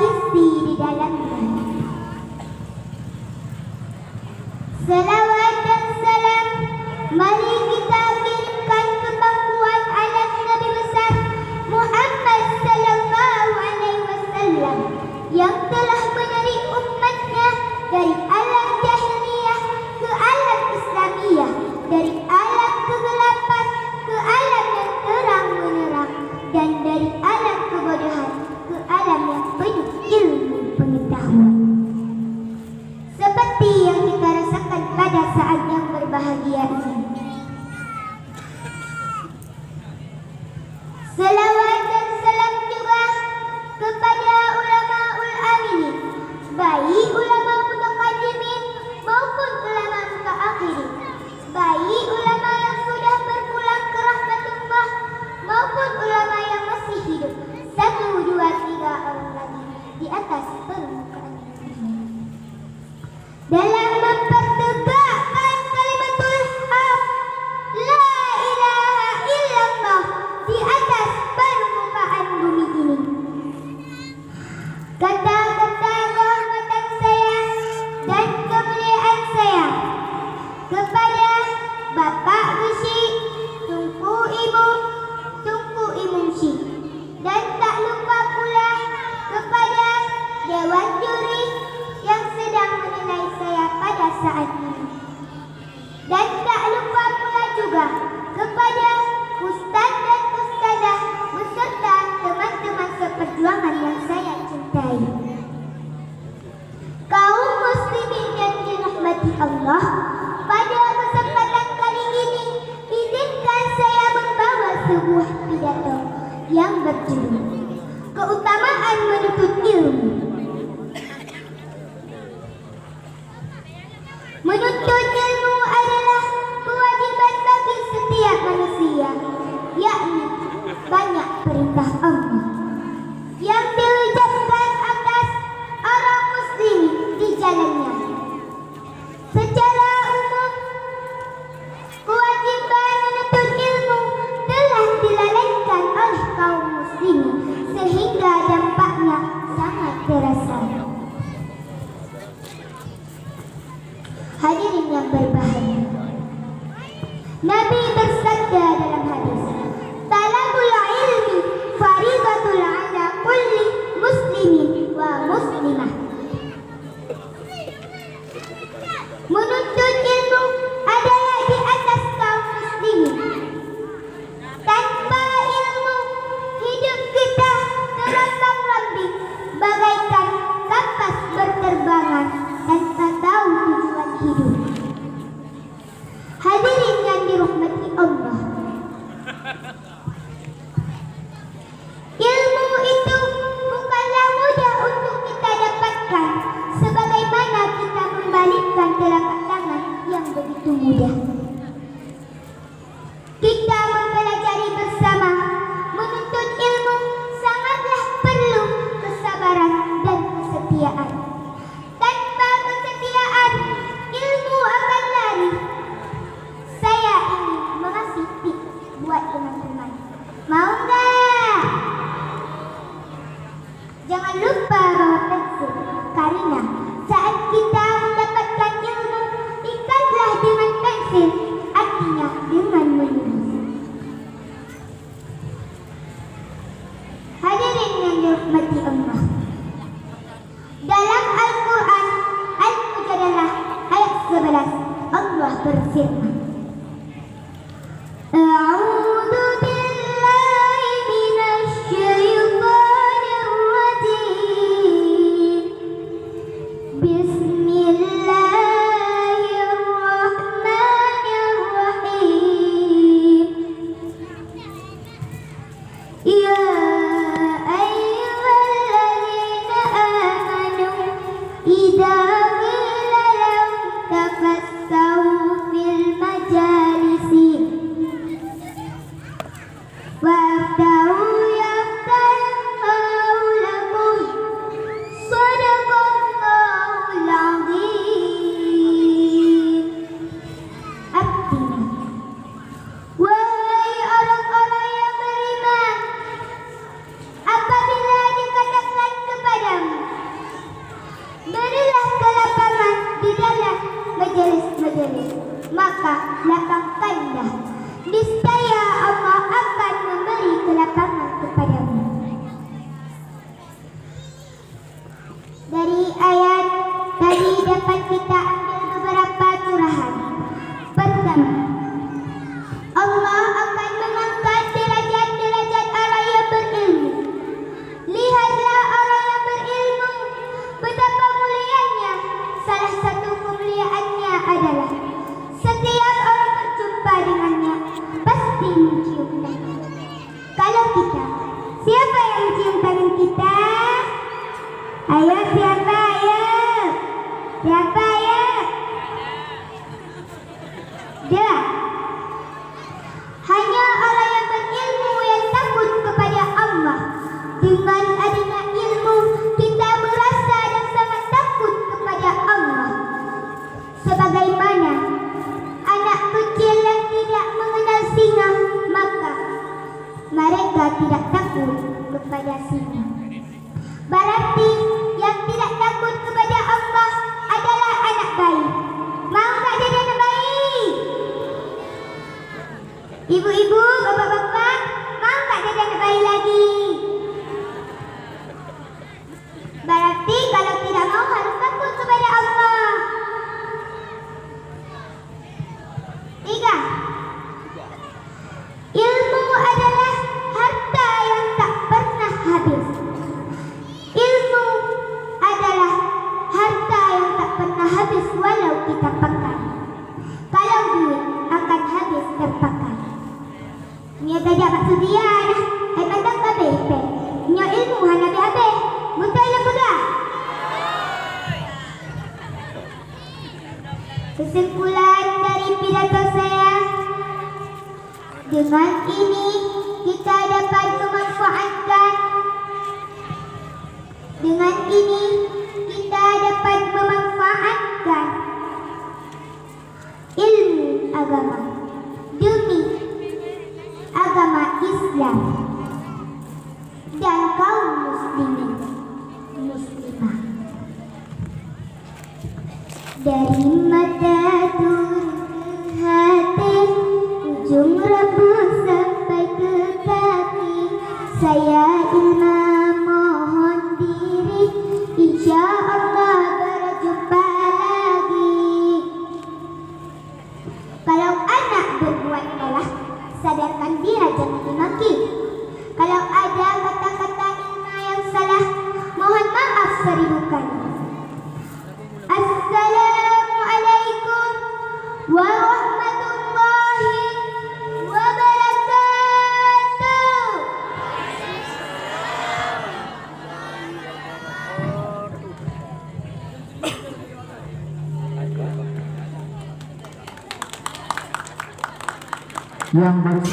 isi di dalamnya. Selawat dan salam mari kita kirimkan ke pangkuan anak Nabi besar Muhammad sallallahu alaihi wasallam yang telah menarik umatnya dari alam jahiliyah ke alam Islamiyah, dari alam kegelapan ke alam yang terang menerang, dan dari alam kebodohan ke alam yang penuh ilmu pengetahuan. Seperti yang kita rasakan pada saat yang berbahagia ini. Selawat dan salam juga kepada ulama-ul aminin, baik ulama mutaqaddimin maupun ulama mutaakhirin, baik ulama yang sudah berpulang ke rahmatullah maupun ulama yang masih hidup, 1, 2, 3 orang lagi di atas permukaan bumi. Dalam mempertegakkan kalimatul haq, la ilaha illallah, di atas permukaan bumi ini. Kata-kata kehormatan saya dan kemuliaan saya kepada Bapak Gusi, Tunku Ibu, Tunku Imunsi, dan tak lupa pula kepada Dewan Juri yang sedang menilai saya pada saat ini. Dan tak lupa pula juga kepada Ustaz dan Ustazah beserta teman-teman seperjuangan yang saya cintai. Kaum muslimin yang dirahmati Allah, pada kesempatan kali ini izinkan saya membawa sebuah pidato yang berjudul Keutamaan Menuntut Ilmu. Menuntut ilmu adalah kewajiban bagi setiap manusia, yakni banyak perintah Allah yang diucapkan atas orang muslim di jalannya. Secara umum, kewajiban menuntut ilmu telah dilalaikan oleh kaum muslimin sehingga dampaknya sangat terasa. Hadirin yang berbahagia, Nabi bersabda dalam hadis, "Talabul ilmi faridatul ala kulli muslimin wa muslimah." Menuntut ilmu adalah di atas kaum muslimin. Tanpa ilmu, hidup kita terombang-ambing bagaikan kapas berterbangan tanpa tahu tujuan hidup. Hadirin yang dirahmati Allah, ilmu itu bukanlah mudah untuk kita dapatkan, sebagaimana kita membalikkan telapak tangan yang begitu mudah. Kita mempelajari bersama, menuntut ilmu sangatlah perlu kesabaran dan kesetiaan. Tanpa kesetiaan, ilmu akan lari. Saya ingin mengasih tips buat teman-teman. Mau enggak? Jangan lupa bawa pensil, karena saat kita mendapatkan ilmu, ikatlah dengan pensil, artinya dengan menulis. Hadirin yang dirahmati Allah, dalam Al-Quran Al-Mujadalah ayat 11 Allah berfirman, A'udzu billahi minasy syaithanir rajim. maka lapangkanlah. Niscaya Allah akan memberi kelapangan kepadamu. Dari ayat tadi dapat kita ambil beberapa curahan. Pertama, Allah akan mengangkat derajat-derajat orang yang berilmu. Lihatlah orang yang berilmu, betapa mulianya. Salah satu kemuliaannya adalah setiap orang berjumpa dengannya pasti mencium tangan. Kalau kita, siapa yang mencium tangan kita? Ayo siapa ayo? Siapa ayo? Dia. Hanya orang yang berilmu yang takut kepada Allah. Dengan adanya ilmu, kita merasa dan sangat takut kepada Allah. Sebagaimana anak kecil yang tidak mengenal singa, maka mereka tidak takut kepada singa. Berarti yang tidak takut kepada Allah adalah anak bayi. Mau tak jadi anak bayi? Ibu-ibu, bapak-bapak, mau tak jadi anak bayi lagi? Berarti kalau tidak mau harus takut kepada Allah. 3. Ilmu adalah harta yang tak pernah habis. Ilmu adalah harta yang tak pernah habis walau kita pakai. Kalau duit akan habis terpakai. Nya belajar maksud dia dah. Pandang habis pe. Nya ilmu hanya habis. Betul lah pegang. Kesimpulan dari pidato saya, dengan ini kita dapat memanfaatkan. Dengan ini kita dapat memanfaatkan ilmu agama demi agama Islam dan kaum muslimin muslimah. Dari mata turun ke hati, ujung rambut sampai ke kaki, saya ilmu mohon diri, insya Allah berjumpa lagi. Kalau anak berbuat salah, sadarkan dia jangan dimaki. Kalau ada kata-kata ilmu yang salah, mohon maaf 1000 kali. Assalamualaikum warahmatullahi wabarakatuh. Yang baru